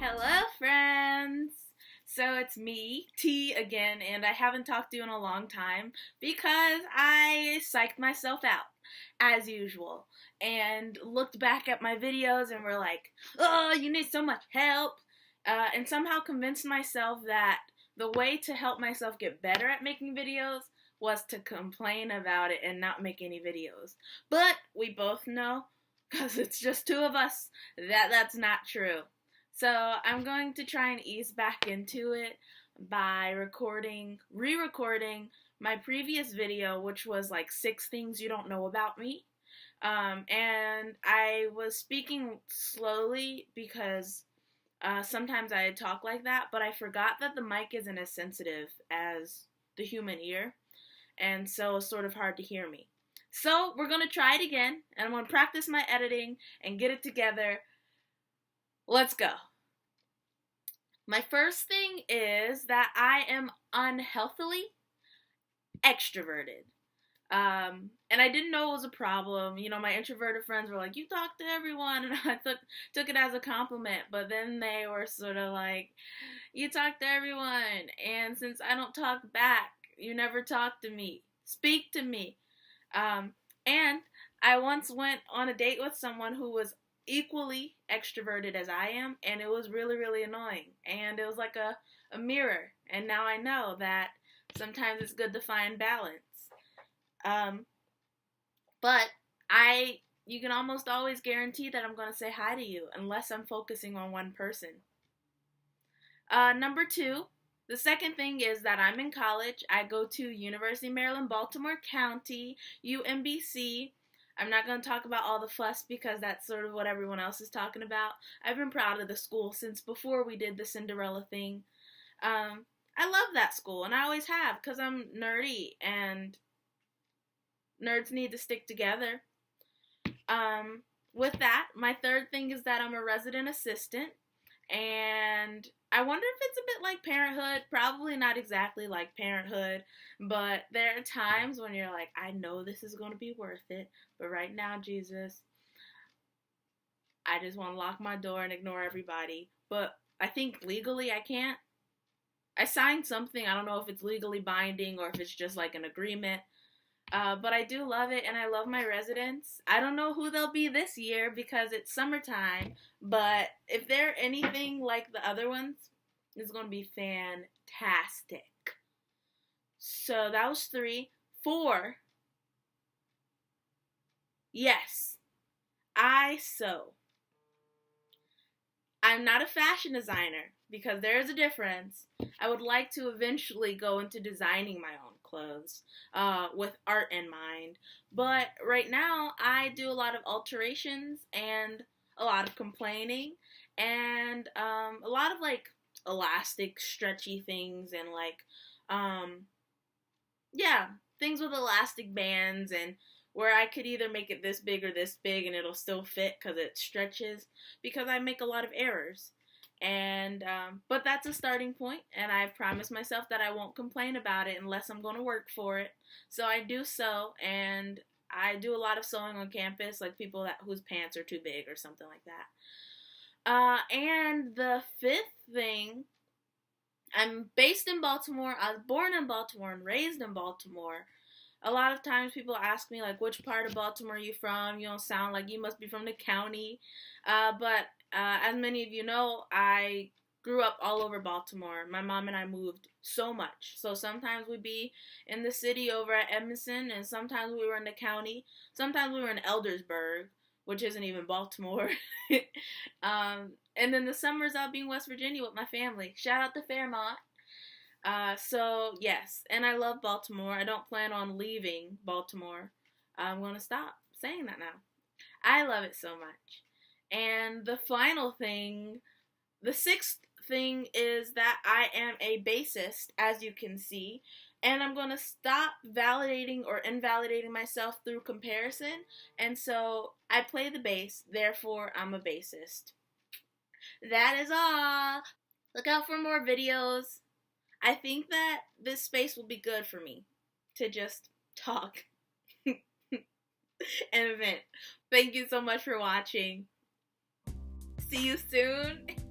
Hello, friends! So it's me, T, again, and I haven't talked to you in a long time because I psyched myself out, as usual, and looked back at my videos and were like, oh, you need so much help, and somehow convinced myself that the way to help myself get better at making videos was to complain about it and not make any videos. But we both know, because it's just two of us, that that's not true. So I'm going to try and ease back into it by re-recording my previous video, which was like 6 things you don't know about me. And I was speaking slowly because sometimes I talk like that, but I forgot that the mic isn't as sensitive as the human ear, and so it's sort of hard to hear me. So we're going to try it again, and I'm going to practice my editing and get it together. Let's go. My first thing is that I am unhealthily extroverted. And I didn't know it was a problem. You know, my introverted friends were like, you talk to everyone, and I took it as a compliment. But then they were sort of like, you talk to everyone, and since I don't talk back, you never talk to me. Speak to me. And I once went on a date with someone who was equally extroverted as I am, and it was really, really annoying. And it was like a mirror. And now I know that sometimes it's good to find balance. But you can almost always guarantee that I'm going to say hi to you unless I'm focusing on one person. Number 2, the second thing is that I'm in college. I go to University of Maryland, Baltimore County, UMBC. I'm not going to talk about all the fuss because that's sort of what everyone else is talking about. I've been proud of the school since before we did the Cinderella thing. I love that school, and I always have because I'm nerdy, and nerds need to stick together. With that, my third thing is that I'm a resident assistant, and I wonder if it's a bit like parenthood. Probably not exactly like parenthood, but there are times when you're like, I know this is going to be worth it, but right now, Jesus, I just want to lock my door and ignore everybody. But I think legally I can't. I signed something. I don't know if it's legally binding or if it's just like an agreement. But I do love it, and I love my residents. I don't know who they'll be this year because it's summertime, but if they're anything like the other ones, it's going to be fantastic. So that was 3. 4, yes, I sew. I'm not a fashion designer because there is a difference. I would like to eventually go into designing my own clothes with art in mind. But right now, I do a lot of alterations and a lot of complaining and a lot of like elastic, stretchy things and like, yeah, things with elastic bands and where I could either make it this big or this big and it'll still fit because it stretches, because I make a lot of errors. And but that's a starting point, and I've promised myself that I won't complain about it unless I'm going to work for it. So I do sew, and I do a lot of sewing on campus, like people whose pants are too big or something like that. And the 5th thing, I'm based in Baltimore. I was born in Baltimore and raised in Baltimore. A lot of times people ask me, like, which part of Baltimore are you from? You don't sound like you must be from the county. But as many of you know, I grew up all over Baltimore. My mom and I moved so much. So sometimes we'd be in the city over at Edmondson, and sometimes we were in the county. Sometimes we were in Eldersburg, which isn't even Baltimore. And then the summers I'll be in West Virginia with my family. Shout out to Fairmont. So yes, and I love Baltimore. I don't plan on leaving Baltimore. I'm going to stop saying that now. I love it so much. And the final thing, the 6th thing, is that I am a bassist, as you can see, and I'm going to stop validating or invalidating myself through comparison, and so I play the bass, therefore I'm a bassist. That is all. Look out for more videos. I think that this space will be good for me to just talk and vent. Thank you so much for watching. See you soon.